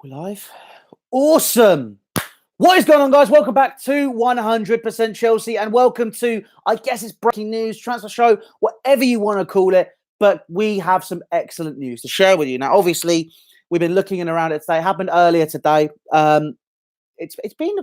Live. Awesome. What is going on, guys? Welcome back to 100% Chelsea and welcome to, I guess it's breaking news, transfer show, whatever you want to call it. But we have some excellent news to share with you. Now, obviously, we've been looking in around it today. It happened earlier today. It's been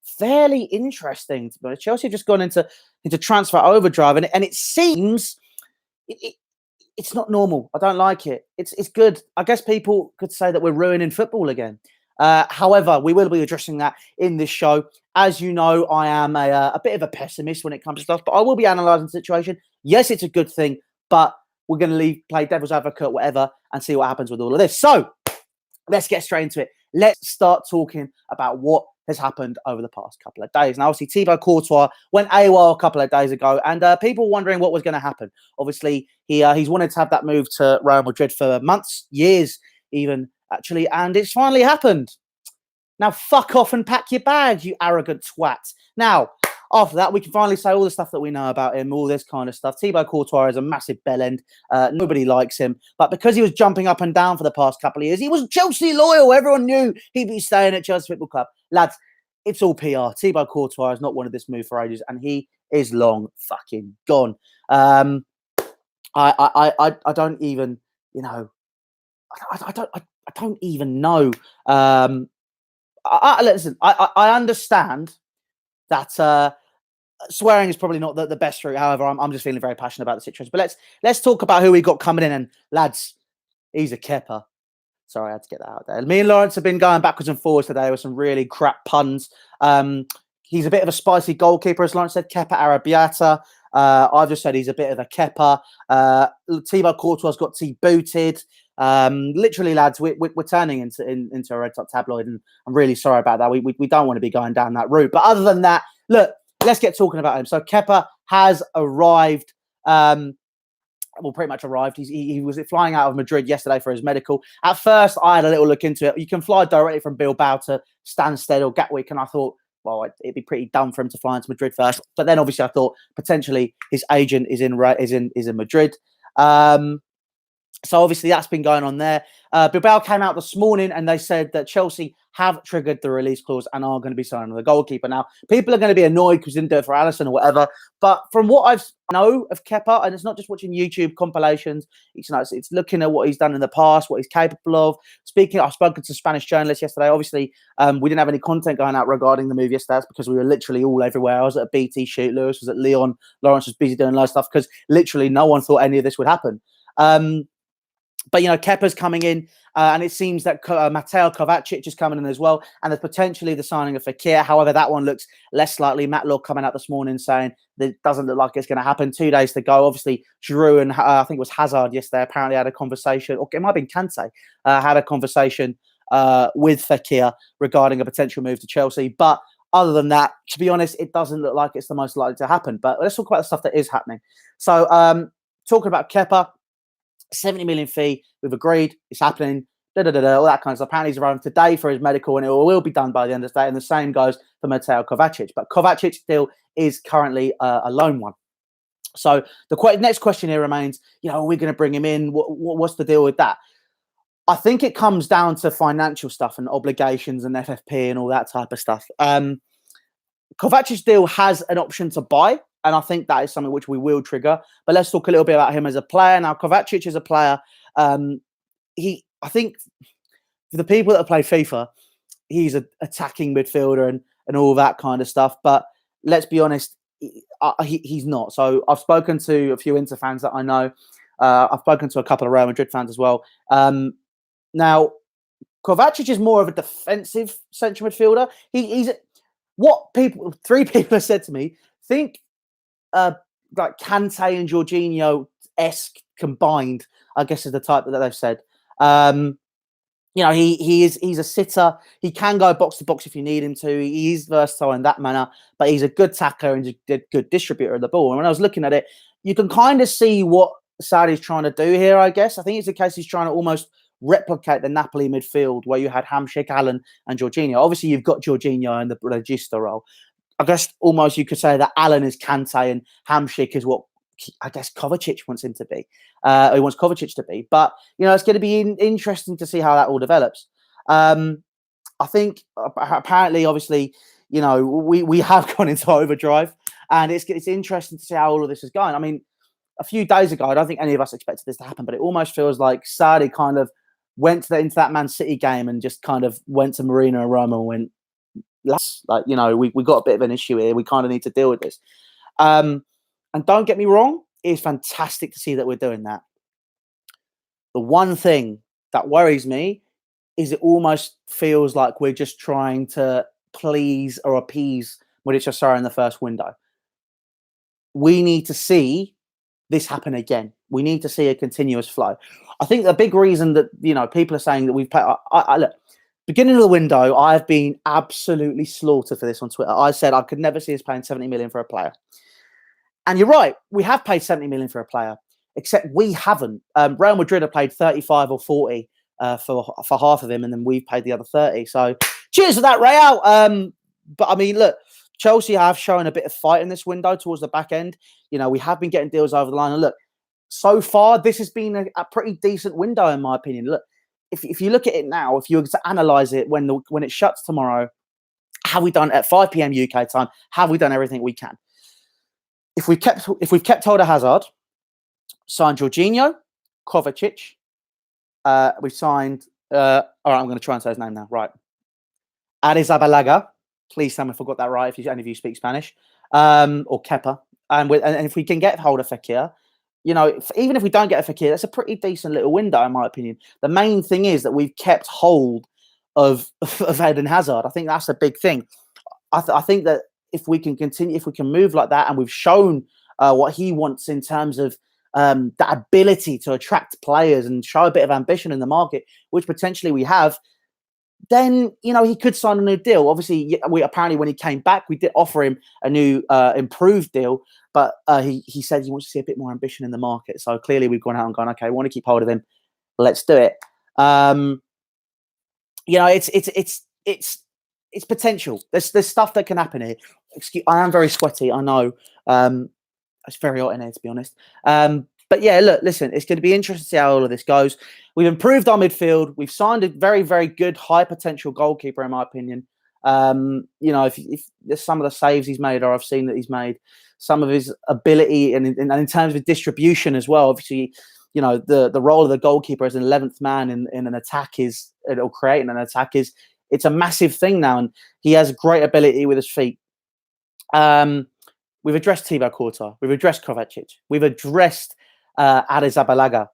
fairly interesting, to be honest. Chelsea have just gone into transfer overdrive, and it seems it's not normal. I don't like it. It's good. I guess people could say that we're ruining football again. However, we will be addressing that in this show. As you know, I am a bit of a pessimist when it comes to stuff, but I will be analysing the situation. Yes, it's a good thing, but we're going to play devil's advocate, whatever, and see what happens with all of this. So let's get straight into it. Let's start talking about what has happened over the past couple of days. Now, obviously, Thibaut Courtois went AWOL a couple of days ago, and people wondering what was going to happen. Obviously, he's wanted to have that move to Real Madrid for months, years even, actually, and it's finally happened. Now, fuck off and pack your bags, you arrogant twat. Now, after that, we can finally say all the stuff that we know about him, all this kind of stuff. Thibaut Courtois is a massive bellend. Nobody likes him. But because he was jumping up and down for the past couple of years, he was Chelsea loyal. Everyone knew he'd be staying at Chelsea Football Club. Lads, it's all PR. Thibaut Courtois has not wanted this move for ages, and he is long fucking gone. I don't even, I don't even know. Listen, I understand that swearing is probably not the best route. However, I'm just feeling very passionate about the situation. But let's talk about who we got coming in. And lads, he's a Kepa. Sorry, I had to get that out there. Me and Lawrence have been going backwards and forwards today with some really crap puns. He's a bit of a spicy goalkeeper, as Lawrence said. Kepa Arrizabalaga. I've just said he's a bit of a Kepa. Thibaut Courtois got T-booted. Literally, lads, we're turning into a red top tabloid, and I'm really sorry about that. We don't want to be going down that route. But other than that, look, let's get talking about him. So Kepa has arrived. Pretty much arrived. He was flying out of Madrid yesterday for his medical. At first, I had a little look into it. You can fly directly from Bilbao to Stansted or Gatwick, and I thought, well, it'd be pretty dumb for him to fly into Madrid first. But then, obviously, I thought potentially his agent is in Madrid. So obviously that's been going on there. Bilbao came out this morning and they said that Chelsea have triggered the release clause and are going to be signing the goalkeeper. Now, people are going to be annoyed because they didn't do it for Alisson or whatever. But from what I know of Kepa, and it's not just watching YouTube compilations, it's looking at what he's done in the past, what he's capable of. I've spoken to Spanish journalists yesterday. Obviously, we didn't have any content going out regarding the move yesterday because we were literally all everywhere. I was at a BT shoot. Lewis was at Lyon. Lawrence was busy doing loads of stuff because literally no one thought any of this would happen. But, Kepa's coming in, and it seems that Mateo Kovacic is coming in as well, and there's potentially the signing of Fekir. However, that one looks less likely. Matt Law coming out this morning saying that it doesn't look like it's going to happen. 2 days to go. Obviously, Giroud and I think it was Hazard yesterday apparently had a conversation, or it might have been Kante, had a conversation with Fekir regarding a potential move to Chelsea. But other than that, to be honest, it doesn't look like it's the most likely to happen. But let's talk about the stuff that is happening. So, talking about Kepa, 70 million fee, we've agreed, it's happening, all that kind of stuff. Apparently he's arriving today for his medical and it will be done by the end of the day, and the same goes for Mateo Kovacic. But Kovacic still is currently a loan one. So the next question here remains, are we going to bring him in? What's the deal with that? I think it comes down to financial stuff and obligations and FFP and all that type of stuff. Kovacic's deal has an option to buy, and I think that is something which we will trigger. But let's talk a little bit about him as a player. Now, Kovacic is a player. I think for the people that play FIFA, he's an attacking midfielder and all that kind of stuff. But let's be honest, he's not. So I've spoken to a few Inter fans that I know. I've spoken to a couple of Real Madrid fans as well. Now, Kovacic is more of a defensive central midfielder. Three people have said to me, think like Kante and Jorginho-esque combined, I guess is the type that they've said. He's a sitter. He can go box to box if you need him to. He is versatile in that manner, but he's a good tackler and a good distributor of the ball. And when I was looking at it, you can kind of see what Sarri's trying to do here, I guess. I think it's the case he's trying to almost replicate the Napoli midfield where you had Hamsik, Allen and Jorginho. Obviously, you've got Jorginho in the regista role. I guess almost you could say that Allen is Kante and Hamsik is what I guess Kovacic wants him to be. He wants Kovacic to be. But, it's going to be interesting to see how that all develops. I think apparently, obviously, we have gone into overdrive, and it's interesting to see how all of this is going. I mean, a few days ago, I don't think any of us expected this to happen, but it almost feels like Saudi kind of went into that Man City game and just kind of went to Marina and Roma and went, like, we got a bit of an issue here. We kind of need to deal with this. And don't get me wrong, it's fantastic to see that we're doing that. The one thing that worries me is it almost feels like we're just trying to please or appease Mauricio Sarri in the first window. We need to see this happen again. We need to see a continuous flow. I think the big reason that people are saying that we've played. Look, beginning of the window, I've been absolutely slaughtered for this on Twitter. I said I could never see us paying 70 million for a player, and you're right. We have paid 70 million for a player, except we haven't. Real Madrid have paid 35 or 40 for half of him, and then we've paid the other 30. So, cheers for that, Real. But I mean, look. Chelsea have shown a bit of fight in this window towards the back end. We have been getting deals over the line. And look, so far, this has been a pretty decent window, in my opinion. Look, if you look at it now, if you were to analyse it when it shuts tomorrow, have we done at 5 p.m. UK time? Have we done everything we can? If we've kept hold of Hazard, signed Jorginho, Kovacic, we've signed. All right, I'm going to try and say his name now. Right, Arrizabalaga. Please tell me if I got that right, if any of you speak Spanish, or Kepa. And if we can get hold of Fekir, even if we don't get a Fekir, that's a pretty decent little window, in my opinion. The main thing is that we've kept hold of Eden Hazard. I think that's a big thing. I think that if we can continue, if we can move like that, and we've shown what he wants in terms of that ability to attract players and show a bit of ambition in the market, which potentially we have, then he could sign a new deal. Obviously, apparently when he came back, we did offer him a new improved deal, but he said he wants to see a bit more ambition in the market. So clearly, we've gone out and gone, okay, we want to keep hold of him. Let's do it. It's potential. There's stuff that can happen here. I am very sweaty. I know. It's very hot in here, to be honest. But yeah, listen, it's going to be interesting to see how all of this goes. We've improved our midfield. We've signed a very, very good, high potential goalkeeper, in my opinion. If some of the saves he's made, or I've seen that he's made, some of his ability and in terms of distribution as well. Obviously, the role of the goalkeeper as an 11th man in an attack creating an attack it's a massive thing now, and he has great ability with his feet. We've addressed Thibaut Courtois. We've addressed Kovacic. We've addressed Arrizabalaga.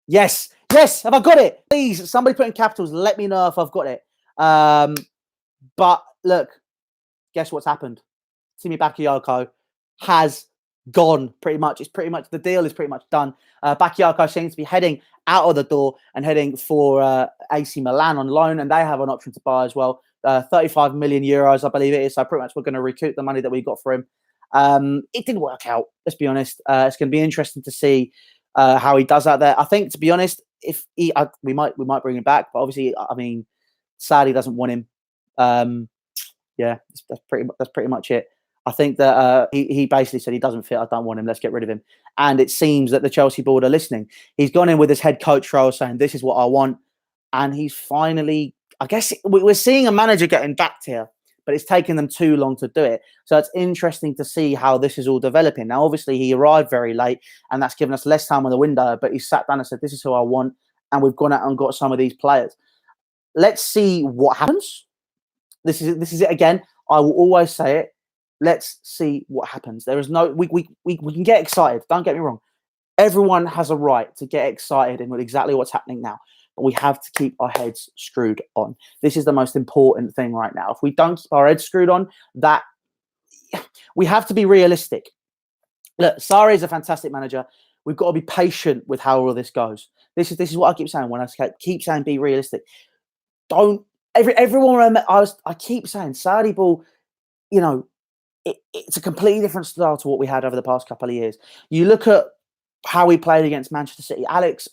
Yes, have I got it? Please, somebody put in capitals. Let me know if I've got it. But look, guess what's happened? Timi Bakayoko has gone pretty much. The deal is pretty much done. Bakayoko seems to be heading out of the door and heading for AC Milan on loan, and they have an option to buy as well. 35 million euros, I believe it is. So pretty much we're going to recoup the money that we got for him. It didn't work out. Let's be honest. It's going to be interesting to see how he does out there. I think, to be honest, if we might bring him back, but obviously, I mean, Saudi doesn't want him. That's pretty much it. I think that he basically said he doesn't fit. I don't want him. Let's get rid of him. And it seems that the Chelsea board are listening. He's gone in with his head coach role, saying this is what I want, and he's finally. I guess we're seeing a manager getting backed here, but it's taken them too long to do it. So it's interesting to see how this is all developing. Now, obviously, he arrived very late, and that's given us less time on the window, but he sat down and said, this is who I want, and we've gone out and got some of these players. Let's see what happens. This is it again. I will always say it. Let's see what happens. There is no... We can get excited. Don't get me wrong. Everyone has a right to get excited in exactly what's happening now. But we have to keep our heads screwed on. This is the most important thing right now. If we don't keep our heads screwed on, that we have to be realistic. Look, Sarri is a fantastic manager. We've got to be patient with how all of this goes. This is what I keep saying when I keep saying be realistic. Everyone remember, I keep saying Saudi ball, it's a completely different style to what we had over the past couple of years. You look at how we played against Manchester City. Alex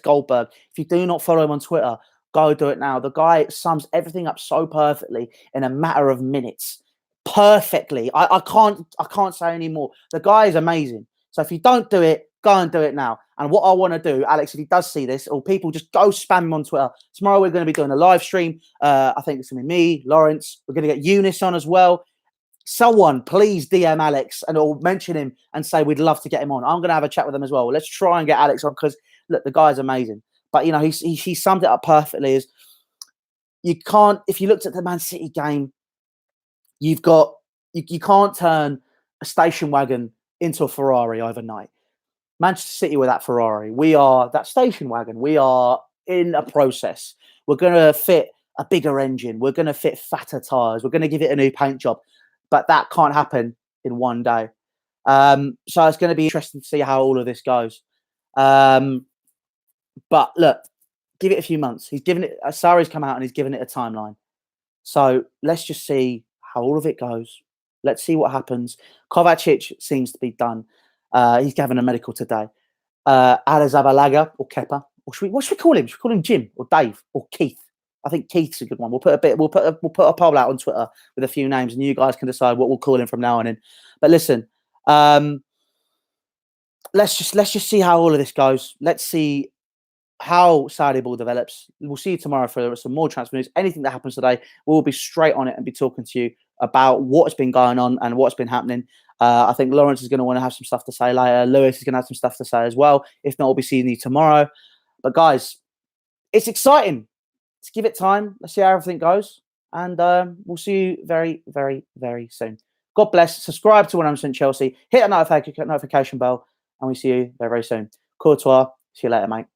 Goldberg. If you do not follow him on Twitter, go do it now. The guy sums everything up so perfectly in a matter of minutes. Perfectly. I can't say any more. The guy is amazing. So if you don't do it, Go and do it now. And what I want to do, Alex, if he does see this, or people just go spam him on Twitter. Tomorrow we're going to be doing a live stream. I think it's going to be me, Lawrence. We're going to get Eunice on as well. Someone, please DM Alex or mention him and say we'd love to get him on. I'm going to have a chat with him as well. Let's try and get Alex on because, look, the guy's amazing. But, you know, he summed it up perfectly. Is you can't, if you looked at the Man City game, you've got, you can't turn a station wagon into a Ferrari overnight. Manchester City were that Ferrari. We are that station wagon. We are in a process. We're going to fit a bigger engine. We're going to fit fatter tyres. We're going to give it a new paint job. But that can't happen in one day. So it's going to be interesting to see how all of this goes. But look, give it a few months. He's given it, Sarri's come out and he's given it a timeline. So let's just see how all of it goes. Let's see what happens. Kovacic seems to be done. He's having a medical today. Arrizabalaga or Kepa, or what should we call him? Should we call him Jim or Dave or Keith? I think Keith's a good one. We'll put a poll out on Twitter with a few names, and you guys can decide what we'll call him from now on in. But listen, let's just see how all of this goes. Let's see how Saudi ball develops. We'll see you tomorrow for some more transfer news. Anything that happens today, we'll be straight on it and be talking to you about what's been going on and what's been happening. I think Lawrence is going to want to have some stuff to say later. Lewis is going to have some stuff to say as well. If not, we'll be seeing you tomorrow. But guys, it's exciting. Let's give it time. Let's see how everything goes. And we'll see you very, very, very soon. God bless. Subscribe to 100% Chelsea. Hit that notification bell. And we'll see you very, very soon. Courtois. See you later, mate.